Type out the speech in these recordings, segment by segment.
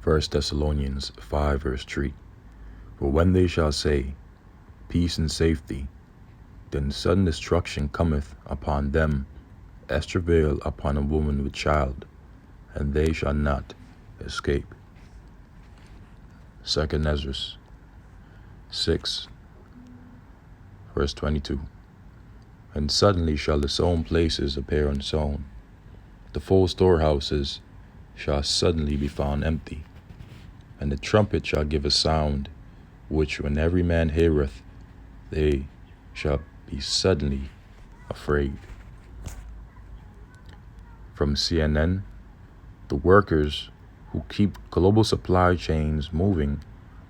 1 Thessalonians 5 verse 3. For when they shall say, peace and safety, then sudden destruction cometh upon them as travail upon a woman with child, and they shall not escape. 2 Ezra 6 verse 22. And suddenly shall the sown places appear unsown, the full storehouses shall suddenly be found empty, and the trumpet shall give a sound, which when every man heareth, they shall be suddenly afraid. From CNN, the workers who keep global supply chains moving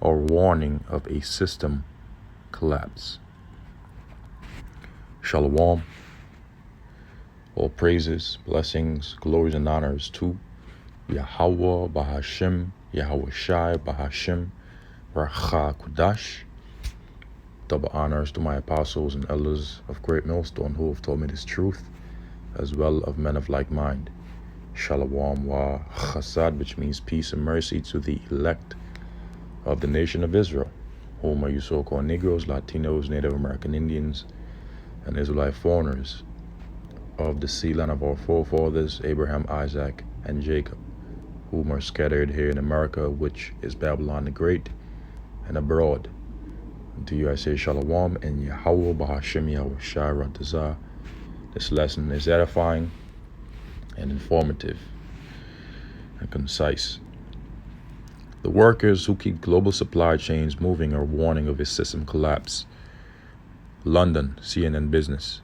are warning of a system collapse. Shalom. All praises, blessings, glories, and honors to Yahweh Bahashim, Yahweh Shai Bahashim, Racha Kudash. Double honors to my apostles and elders of Great Millstone who have told me this truth, as well of men of like mind. Shalom wa chasad, which means peace and mercy to the elect of the nation of Israel, whom are you so-called Negroes, Latinos, Native American Indians, and Israelite foreigners of the seed line of our forefathers, Abraham, Isaac, and Jacob, whom are scattered here in America, which is Babylon the Great, and abroad. To you I say Shalom and Yahweh Bahashim Yahweh Shai Ratazah. This lesson is edifying and informative and concise. The workers who keep global supply chains moving are warning of a system collapse. London, CNN Business.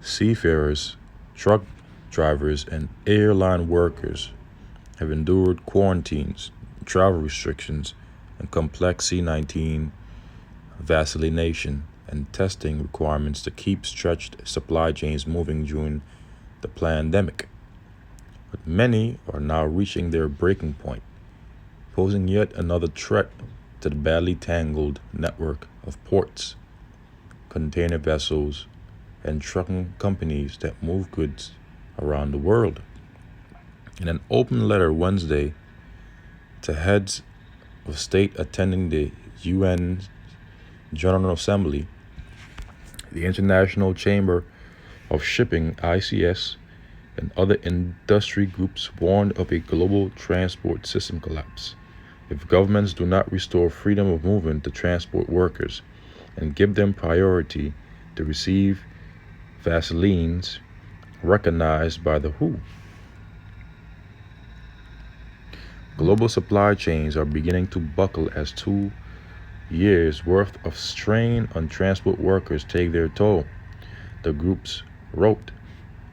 Seafarers, truck drivers, and airline workers have endured quarantines, travel restrictions, and complex C-19 vaccination and testing requirements to keep stretched supply chains moving during the pandemic. But many are now reaching their breaking point, posing yet another threat to the badly tangled network of ports, container vessels, and trucking companies that move goods around the world. In an open letter Wednesday to heads of state attending the UN General Assembly, the International Chamber of Shipping, ICS, and other industry groups warned of a global transport system collapse if governments do not restore freedom of movement to transport workers and give them priority to receive vaccines recognized by the WHO. Global supply chains are beginning to buckle as 2 years' worth of strain on transport workers take their toll, the groups wrote.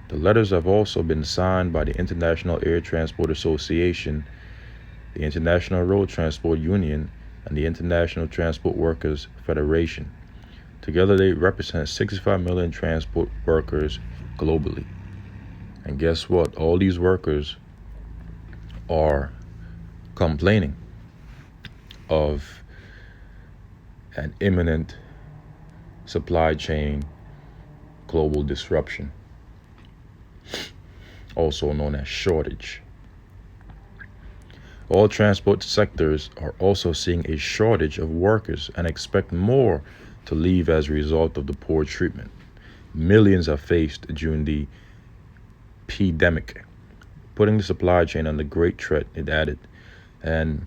The letters have also been signed by the International Air Transport Association, the International Road Transport Union, and the International Transport Workers Federation. Together they represent 65 million transport workers globally. And guess what? All these workers are complaining of an imminent supply chain global disruption, also known as shortage. All transport sectors are also seeing a shortage of workers and expect more to leave as a result of the poor treatment millions are faced during the pandemic, putting the supply chain under great threat, it added. And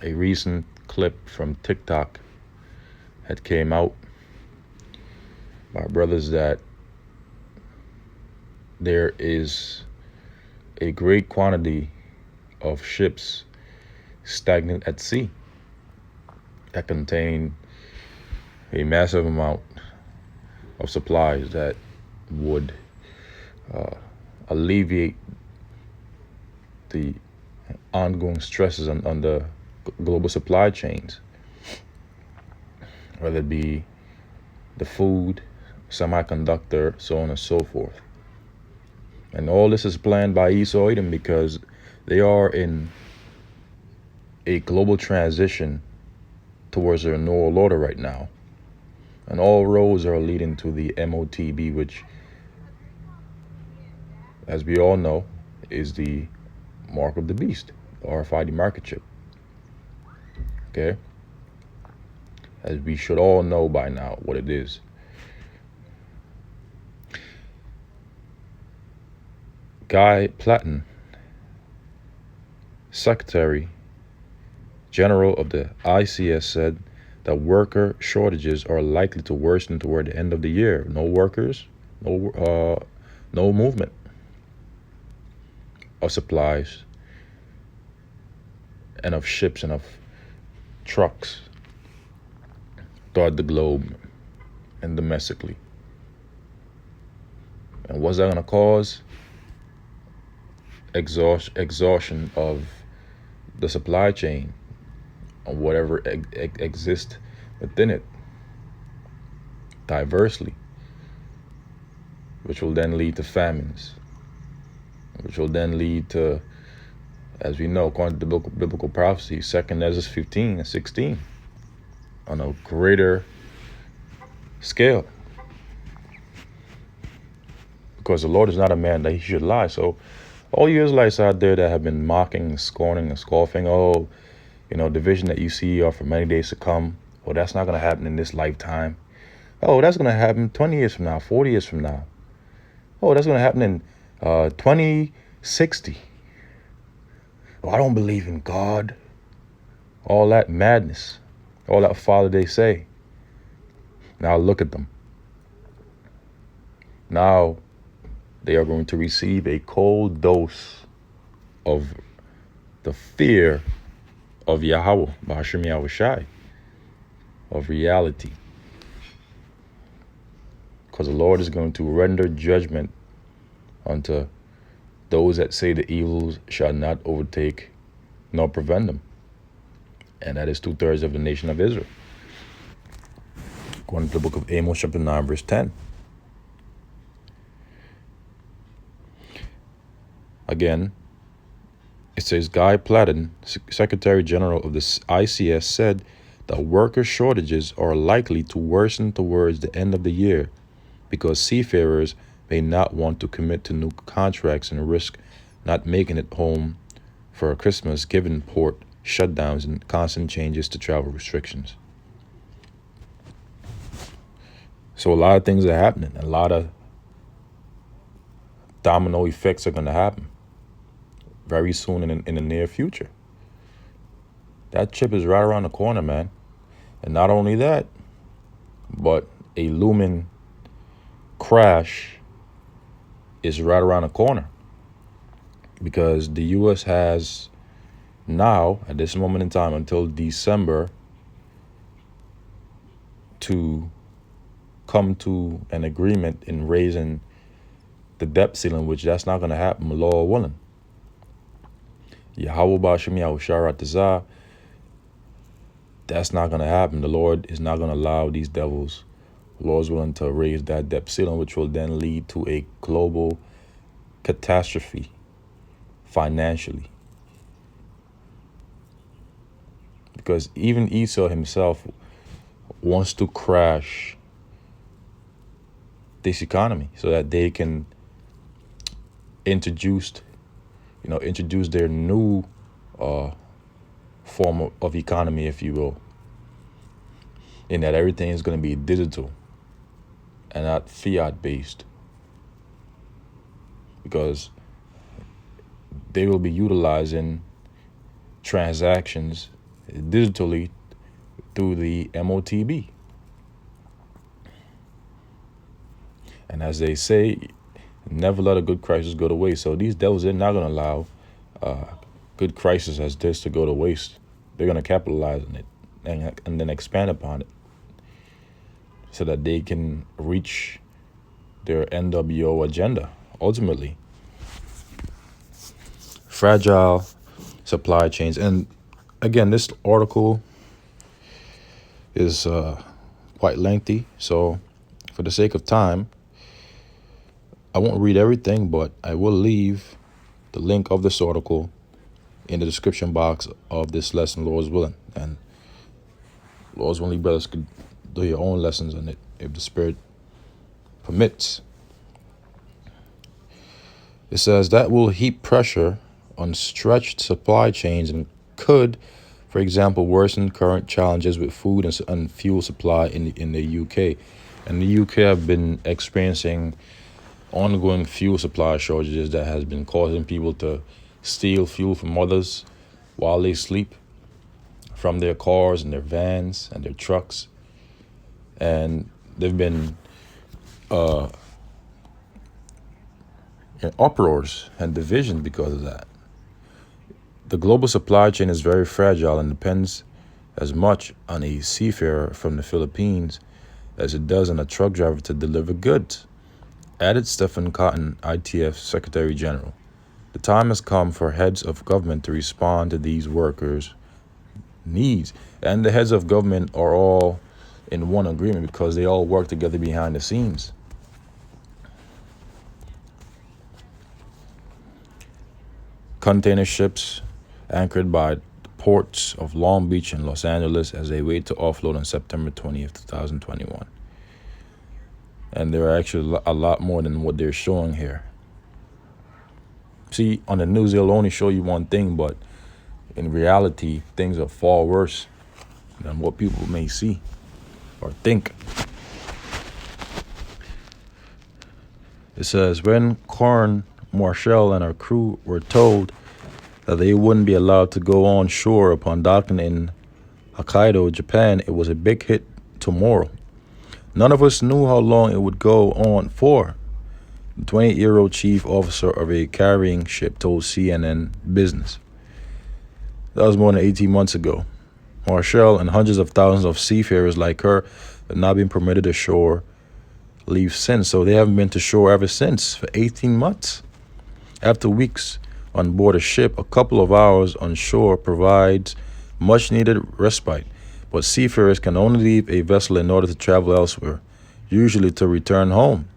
a recent clip from TikTok had came out by brothers that there is a great quantity of ships stagnant at sea that contain a massive amount of supplies that would alleviate the ongoing stresses on the global supply chains, whether it be the food, semiconductor, so on and so forth. And all this is planned by Esau Edom because they are in a global transition towards their new world order right now. And all roads are leading to the MOTB, which, as we all know, is the mark of the beast, the RFID market chip. Okay? As we should all know by now what it is. Guy Platten, Secretary General of the ICS, said that worker shortages are likely to worsen toward the end of the year. No workers, no movement of supplies and of ships and of trucks throughout the globe and domestically. And what's that going to cause? Exhaustion of the supply chain, or whatever exists within it, diversely, which will then lead to famines, which will then lead to, as we know, according to the biblical prophecy, 2 Ezra 15 and 16, on a greater scale. Because the Lord is not a man that he should lie. So all you Israelites out there that have been mocking and scorning and scoffing, the vision that you see are for many days to come. Oh, that's not going to happen in this lifetime. Oh, that's going to happen 20 years from now, 40 years from now. Oh, that's going to happen in 2060. Oh, I don't believe in God. All that madness, all that folly they say. Now look at them. Now they are going to receive a cold dose of the fear of Yahweh, Bahashim Yahushai, of reality. Because the Lord is going to render judgment unto those that say the evils shall not overtake nor prevent them. And that is 2/3 of the nation of Israel. According to the book of Amos, chapter 9, verse 10. Again, it says, Guy Platten, Secretary General of the ICS, said that worker shortages are likely to worsen towards the end of the year because seafarers may not want to commit to new contracts and risk not making it home for Christmas given port shutdowns and constant changes to travel restrictions. So a lot of things are happening. A lot of domino effects are going to happen very soon in the near future. That chip is right around the corner, man. And not only that, but a looming crash is right around the corner. Because the U.S. has now, at this moment in time, until December to come to an agreement in raising the debt ceiling, which that's not going to happen, law willing. Yahweh Ba'Shem Yahushua Ratazah, that's not going to happen. The Lord is not going to allow these devils, Lord's willing, to raise that debt ceiling, which will then lead to a global catastrophe financially. Because even Esau himself wants to crash this economy so that they can introduce their new form of economy, if you will, in that everything is going to be digital and not fiat based, because they will be utilizing transactions digitally through the MOTB. And as they say, never let a good crisis go to waste. So these devils, they're not going to allow good crisis as this to go to waste. They're going to capitalize on it and then expand upon it so that they can reach their NWO agenda, ultimately. Fragile supply chains. And again, this article is quite lengthy. So for the sake of time, I won't read everything, but I will leave the link of this article in the description box of this lesson, Lord's willing. And Lord's willing, brothers could do your own lessons on it if the Spirit permits. It says that will heap pressure on stretched supply chains and could, for example, worsen current challenges with food and fuel supply in the UK. And the UK have been experiencing ongoing fuel supply shortages that has been causing people to steal fuel from others while they sleep from their cars and their vans and their trucks. And they've been uh, in uproars and division because of that. The global supply chain is very fragile and depends as much on a seafarer from the Philippines as it does on a truck driver to deliver goods, added Stephen Cotton, ITF Secretary General. The time has come for heads of government to respond to these workers' needs. And the heads of government are all in one agreement because they all work together behind the scenes. Container ships anchored by the ports of Long Beach and Los Angeles as they wait to offload on September 20th, 2021. And there are actually a lot more than what they're showing here. See, on the news, they'll only show you one thing, but in reality, things are far worse than what people may see or think. It says, when Karen Marshall and her crew were told that they wouldn't be allowed to go on shore upon docking in Hokkaido, Japan, it was a big hit tomorrow. None of us knew how long it would go on for, the 28-year-old chief officer of a carrying ship told CNN Business. That was more than 18 months ago. Marshall and hundreds of thousands of seafarers like her have not been permitted ashore leave since, so they haven't been to shore ever since, for 18 months. After weeks on board a ship, a couple of hours on shore provides much-needed respite, but seafarers can only leave a vessel in order to travel elsewhere, usually to return home.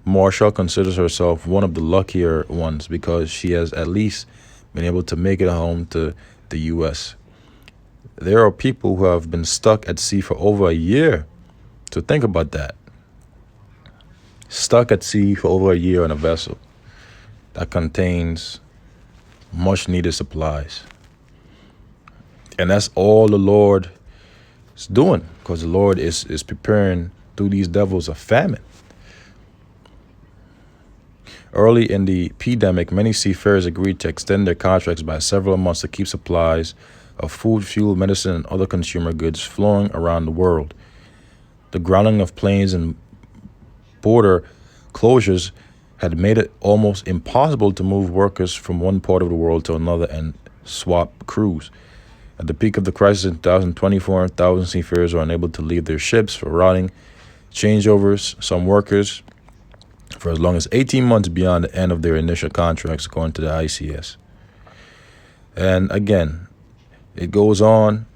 Marshall considers herself one of the luckier ones because she has at least been able to make it home to the U.S. There are people who have been stuck at sea for over a year. So think about that. Stuck at sea for over a year on a vessel that contains much needed supplies. And that's all the Lord is doing, because the Lord is preparing through these devils of famine. Early in the pandemic, many seafarers agreed to extend their contracts by several months to keep supplies of food, fuel, medicine, and other consumer goods flowing around the world. The grounding of planes and border closures had made it almost impossible to move workers from one part of the world to another and swap crews. At the peak of the crisis in 2024, thousands of seafarers were unable to leave their ships for routing changeovers. Some workers for as long as 18 months beyond the end of their initial contracts, according to the ICS. And again, it goes on.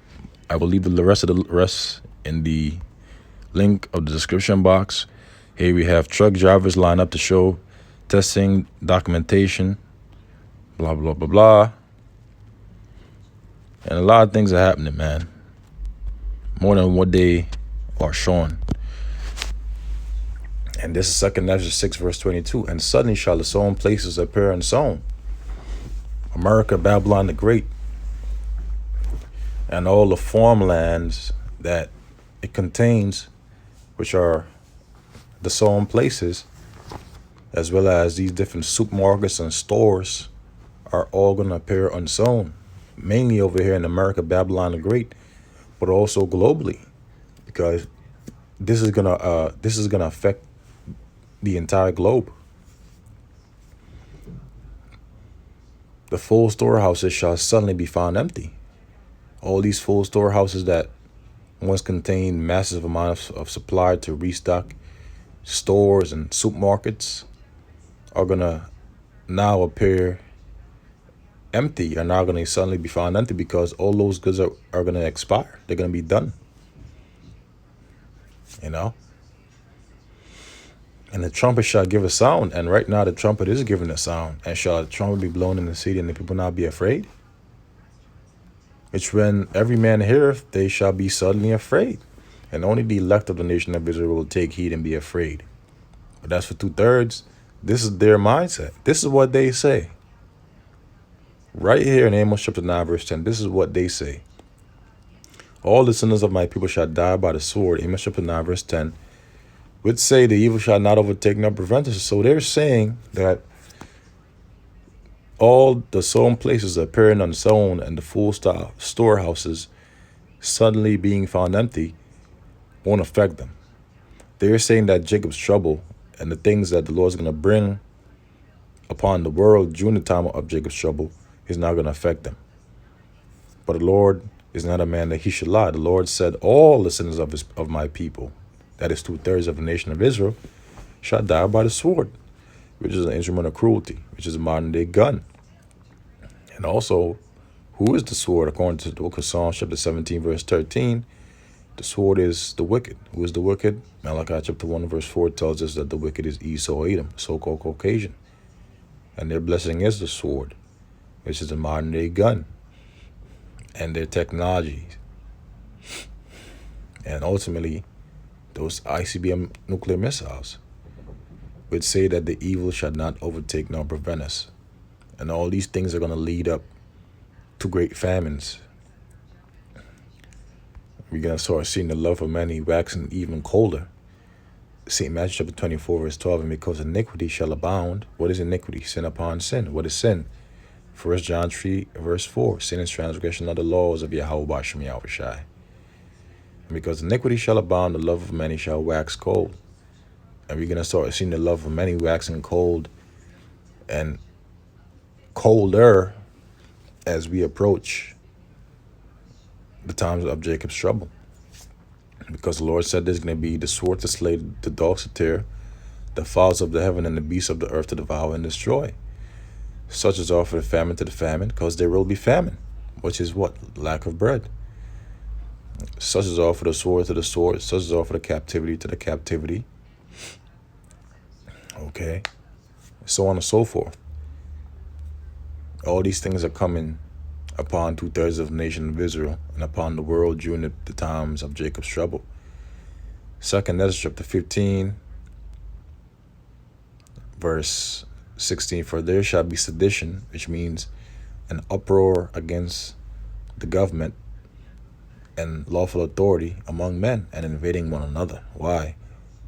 I will leave the rest in the link of the description box. Here we have truck drivers line up to show testing documentation, blah, blah, blah, blah. And a lot of things are happening, man. More than what they are showing. And this is 2 Ezra 6, verse 22. And suddenly shall the sown places appear unsown. America, Babylon the Great, and all the farmlands that it contains, which are the sown places, as well as these different supermarkets and stores, are all going to appear unsown, mainly over here in America, Babylon the Great, but also globally, because this is gonna affect the entire globe. The full storehouses shall suddenly be found empty. All these full storehouses that once contained massive amounts of supply to restock stores and supermarkets are gonna now appear empty, are now gonna suddenly be found empty because all those goods are gonna expire. They're gonna be done. You know? And the trumpet shall give a sound. And right now the trumpet is giving a sound. And shall the trumpet be blown in the city, and the people not be afraid? Which when every man heareth, they shall be suddenly afraid. And only the elect of the nation of Israel will take heed and be afraid. But that's for 2/3. This is their mindset. This is what they say. Right here in Amos chapter 9, verse 10, this is what they say. All the sinners of my people shall die by the sword. Amos chapter 9, verse 10, which say the evil shall not overtake nor prevent us. So they're saying that all the sown places appearing unsown and the full storehouses suddenly being found empty won't affect them. They're saying that Jacob's trouble and the things that the Lord's going to bring upon the world during the time of Jacob's trouble is not going to affect them. But the Lord is not a man that he should lie. The Lord said, all the sinners of my people, that is 2/3 of the nation of Israel, shall die by the sword, which is an instrument of cruelty, which is a modern day gun. And also, who is the sword? According to the book of Psalms, chapter 17, verse 13, the sword is the wicked. Who is the wicked? Malachi chapter 1, verse 4 tells us that the wicked is Esau, Edom, so-called Caucasian. And their blessing is the sword, which is a modern day gun. And their technology. And ultimately, those ICBM nuclear missiles, which say that the evil shall not overtake nor prevent us. And all these things are going to lead up to great famines. We're going to start seeing the love of many waxing even colder. St. Matthew chapter 24, verse 12, and because iniquity shall abound. What is iniquity? Sin upon sin. What is sin? 1 John 3, verse 4, sin is transgression of the laws of Yahweh Bashem Yahushai. And because iniquity shall abound, the love of many shall wax cold. And we're going to start seeing the love of many waxing cold and colder as we approach the times of Jacob's trouble. Because the Lord said there's going to be the sword to slay, the dogs to tear, the fowls of the heaven and the beasts of the earth to devour and destroy. Such is offered the famine to the famine, because there will be famine, which is what? Lack of bread. Such is offered the sword to the sword, such is offered the captivity to the captivity. Okay, so on and so forth. All these things are coming upon 2/3 of the nation of Israel and upon the world during the times of Jacob's trouble. 2nd Ezra chapter 15, verse 16, for there shall be sedition, which means an uproar against the government and lawful authority among men and invading one another. Why?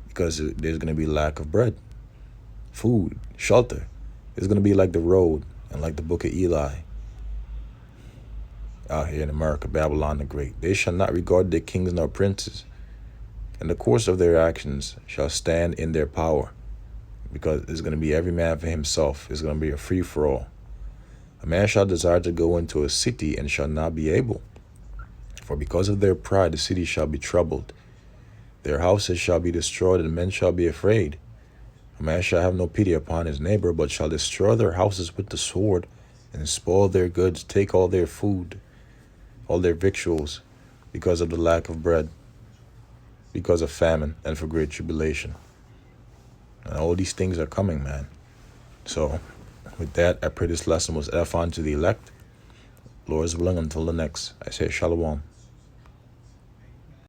Because there's going to be lack of bread, food, shelter. It's going to be like the road and like the book of Eli out here in America, Babylon the Great. They shall not regard their kings nor princes, and the course of their actions shall stand in their power, because it's going to be every man for himself. It's going to be a free-for-all. A man shall desire to go into a city and shall not be able, for because of their pride the city shall be troubled. Their houses shall be destroyed, and men shall be afraid. A man shall have no pity upon his neighbor, but shall destroy their houses with the sword, and spoil their goods, take all their food, all their victuals, because of the lack of bread, because of famine, and for great tribulation. And all these things are coming, man. So, with that, I pray this lesson was edifying to the elect. Lord is willing, until the next, I say shalom.